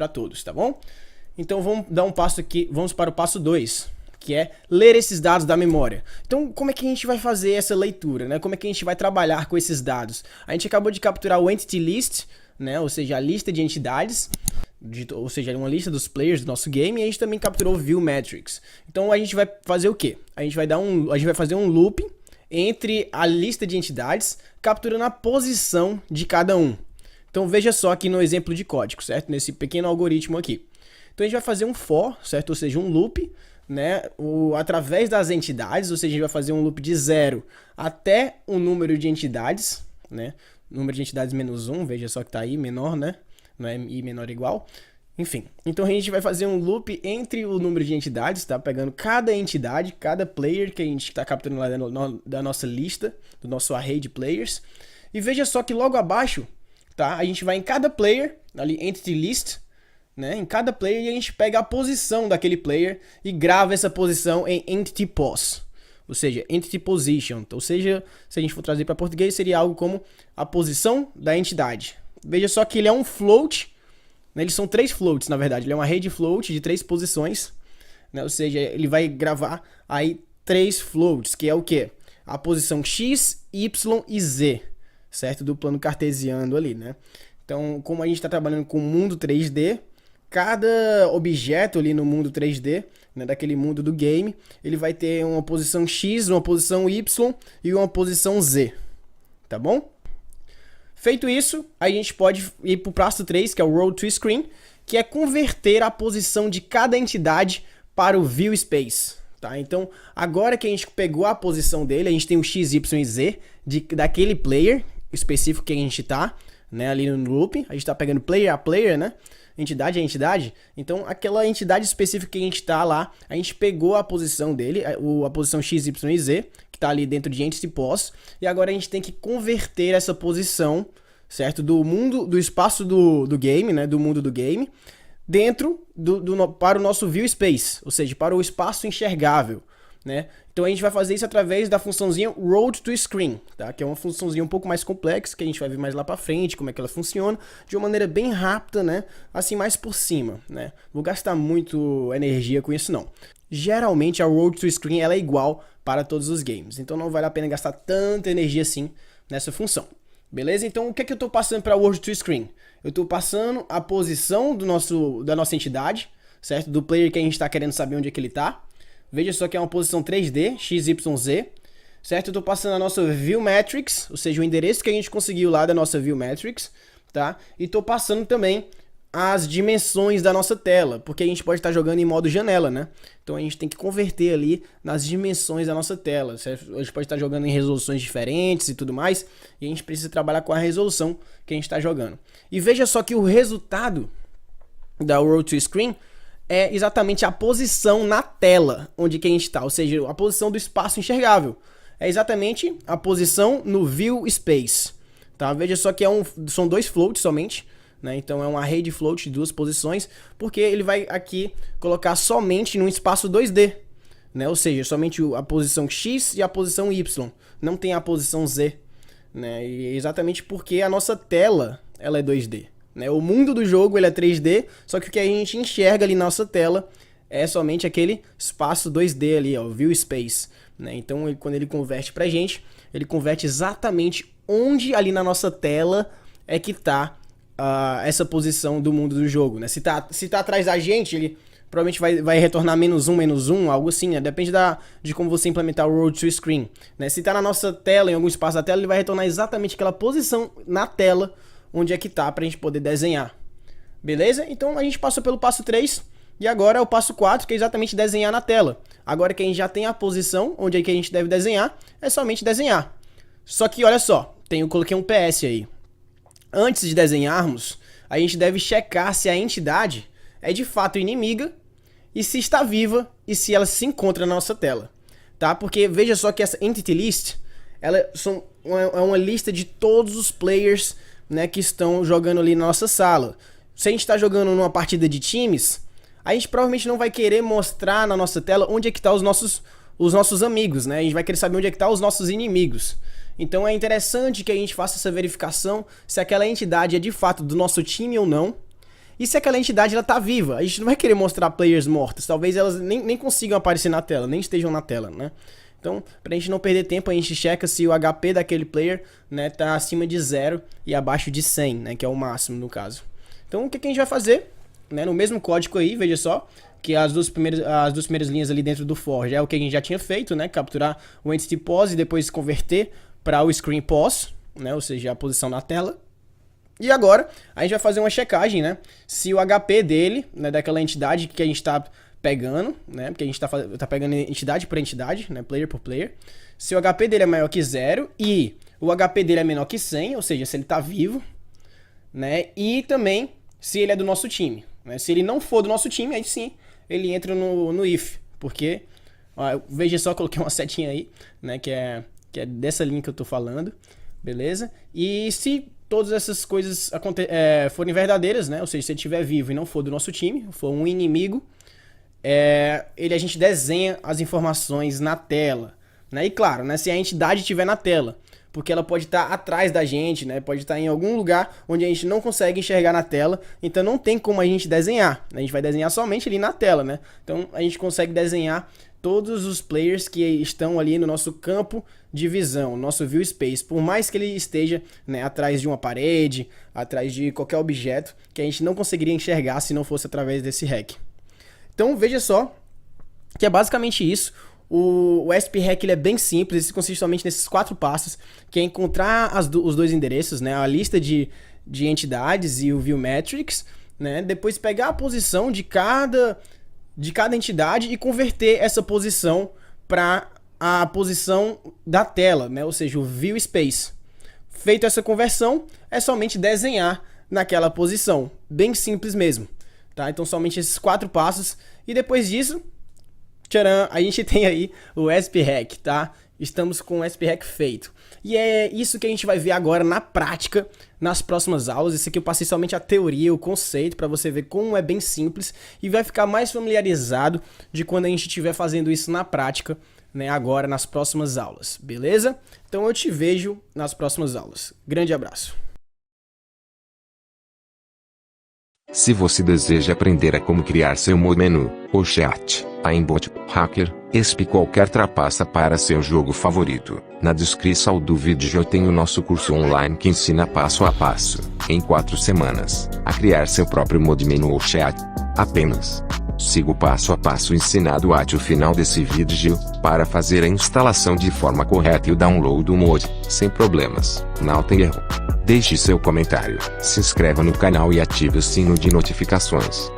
para todos, tá bom? Então vamos dar um passo aqui, vamos para o passo 2, que é ler esses dados da memória. Então, como é que a gente vai fazer essa leitura, né? Como é que a gente vai trabalhar com esses dados? A gente acabou de capturar o Entity List, né? Ou seja, a lista de entidades, ou seja, uma lista dos players do nosso game, e a gente também capturou o View Metrics. Então, a gente vai fazer o quê? A gente vai fazer um loop entre a lista de entidades, capturando a posição de cada um. Então, veja só aqui no exemplo de código, certo? Nesse pequeno algoritmo aqui. Então, a gente vai fazer um for, certo? Ou seja, um loop, né? Através das entidades, ou seja, a gente vai fazer um loop de 0 até o número de entidades, né? Número de entidades menos 1, veja só que tá aí, menor, né? Não é i menor ou igual. Enfim, então a gente vai fazer um loop entre o número de entidades, tá? Pegando cada entidade, cada player que a gente está capturando lá da nossa lista, do nosso array de players. E veja só que logo abaixo, tá? A gente vai em cada player, ali, Entity List, né? Em cada player, e a gente pega a posição daquele player e grava essa posição em Entity Pos. Ou seja, Entity Position. Ou seja, se a gente for trazer para português, seria algo como a posição da entidade. Veja só que ele é um float, né? Eles são 3 floats, na verdade. Ele é uma rede float de 3 posições, né? Ou seja, ele vai gravar aí 3 floats, que é o quê? A posição X, Y e Z, certo? Do plano cartesiano ali, né? Então, como a gente está trabalhando com o mundo 3D, cada objeto ali no mundo 3D, né, daquele mundo do game, ele vai ter uma posição X, uma posição Y e uma posição Z, tá bom? Feito isso, a gente pode ir para o passo 3, que é o Road to Screen, que é converter a posição de cada entidade para o View Space, tá? Então, agora que a gente pegou a posição dele, a gente tem o X, Y e Z daquele player específico que a gente tá, né, ali no loop, a gente tá pegando player a player, né? Entidade a entidade, então aquela entidade específica que a gente tá lá, a gente pegou a posição dele, a posição X, Y e Z, que tá ali dentro de Entity Pos, e agora a gente tem que converter essa posição, certo, do espaço do game, né, do mundo do game, dentro para o nosso View Space, ou seja, para o espaço enxergável, né? Então a gente vai fazer isso através da funçãozinha Road to Screen, tá? Que é uma funçãozinha um pouco mais complexa, que a gente vai ver mais lá pra frente, como é que ela funciona, de uma maneira bem rápida, né? Assim, mais por cima, né? Vou gastar muito energia com isso, não. Geralmente a Road to Screen ela é igual para todos os games, então não vale a pena gastar tanta energia assim nessa função. Beleza? Então o que é que eu tô passando para Road to Screen? Eu tô passando a posição da nossa entidade, certo? Do player que a gente tá querendo saber onde é que ele tá. Veja só que é uma posição 3D, X, Y, Z, certo? Eu tô passando a nossa View Metrics, ou seja, o endereço que a gente conseguiu lá da nossa View Metrics, tá? E tô passando também as dimensões da nossa tela, porque a gente pode estar jogando em modo janela, né? Então a gente tem que converter ali nas dimensões da nossa tela, certo? A gente pode estar jogando em resoluções diferentes e tudo mais, e a gente precisa trabalhar com a resolução que a gente está jogando. E veja só que o resultado da Road to Screen é exatamente a posição na tela onde que a gente está, ou seja, a posição do espaço enxergável. É exatamente a posição no View Space, tá? Veja só que são 2 floats somente, né? Então é um array de float de 2 posições, porque ele vai aqui colocar somente num espaço 2D, né? Ou seja, somente a posição X e a posição Y, não tem a posição Z, né? E é exatamente porque a nossa tela ela é 2D. Né? O mundo do jogo ele é 3D, só que o que a gente enxerga ali na nossa tela é somente aquele espaço 2D ali, ó, View Space. Né? Então, quando ele converte pra gente, ele converte exatamente onde ali na nossa tela é que tá essa posição do mundo do jogo. Né? Se tá atrás da gente, ele provavelmente vai retornar -1, algo assim, né? Depende de como você implementar o Road to Screen. Né? Se tá na nossa tela, em algum espaço da tela, ele vai retornar exatamente aquela posição na tela onde é que tá pra gente poder desenhar. Beleza? Então a gente passou pelo passo 3 e agora é o passo 4, que é exatamente desenhar na tela. Agora que a gente já tem a posição onde é que a gente deve desenhar, é somente desenhar. Só que olha só, eu coloquei um PS aí. Antes de desenharmos, a gente deve checar se a entidade é de fato inimiga e se está viva e se ela se encontra na nossa tela. Tá? Porque veja só que essa Entity List, ela é uma lista de todos os players, né, que estão jogando ali na nossa sala. Se a gente está jogando numa partida de times, a gente provavelmente não vai querer mostrar na nossa tela onde é que tá os nossos amigos, né? A gente vai querer saber onde é que tá os nossos inimigos. Então é interessante que a gente faça essa verificação se aquela entidade é de fato do nosso time ou não. E se aquela entidade ela tá viva? A gente não vai querer mostrar players mortos. Talvez elas nem consigam aparecer na tela, nem estejam na tela, né? Então, pra gente não perder tempo, a gente checa se o HP daquele player, né, tá acima de 0 e abaixo de 100, né, que é o máximo no caso. Então, o que a gente vai fazer? Né, no mesmo código aí, veja só, que as duas primeiras linhas ali dentro do for já é o que a gente já tinha feito, né, capturar o entity pose e depois converter para o screen pose, né, ou seja, a posição na tela. E agora, a gente vai fazer uma checagem, né, se o HP dele, né, daquela entidade que a gente tá pegando, né, porque a gente tá pegando entidade por entidade, né, player por player, se o HP dele é maior que 0 e o HP dele é menor que 100, ou seja, se ele tá vivo, né, e também se ele é do nosso time, né, se ele não for do nosso time, aí sim, ele entra no if, porque, ó, veja só, coloquei uma setinha aí, né, que é dessa linha que eu tô falando, beleza? E se todas essas coisas forem verdadeiras, né, ou seja, se ele estiver vivo e não for do nosso time, for um inimigo, a gente desenha as informações na tela, né? E claro, né, se a entidade estiver na tela, porque ela pode estar atrás da gente, né? Pode estar em algum lugar onde a gente não consegue enxergar na tela, então não tem como a gente desenhar. A gente vai desenhar somente ali na tela, né? Então a gente consegue desenhar todos os players que estão ali no nosso campo de visão, nosso view space, por mais que ele esteja, né, atrás de uma parede, atrás de qualquer objeto que a gente não conseguiria enxergar se não fosse através desse hack. Então veja só que é basicamente isso. O SP-Hack ele é bem simples, ele consiste somente nesses 4 passos, que é encontrar os dois endereços, né, a lista de entidades e o View Metrics, né, depois pegar a posição de cada entidade e converter essa posição para a posição da tela, né, ou seja, o View Space. Feito essa conversão, é somente desenhar naquela posição, bem simples mesmo. Tá? Então somente esses 4 passos e depois disso, tcharam, a gente tem aí o SP-Hack, tá? Estamos com o SP-Hack feito. E é isso que a gente vai ver agora na prática, nas próximas aulas. Esse aqui eu passei somente a teoria, o conceito, para você ver como é bem simples e vai ficar mais familiarizado de quando a gente estiver fazendo isso na prática, né, agora nas próximas aulas, beleza? Então eu te vejo nas próximas aulas. Grande abraço. Se você deseja aprender a como criar seu menu, ou chat, aimbot, hacker, ESP qualquer trapaça para seu jogo favorito, na descrição do vídeo eu tenho nosso curso online que ensina passo a passo, em 4 semanas, a criar seu próprio menu ou chat. Apenas siga o passo a passo ensinado até o final desse vídeo, para fazer a instalação de forma correta e o download do mod, sem problemas, não tem erro. Deixe seu comentário, se inscreva no canal e ative o sino de notificações.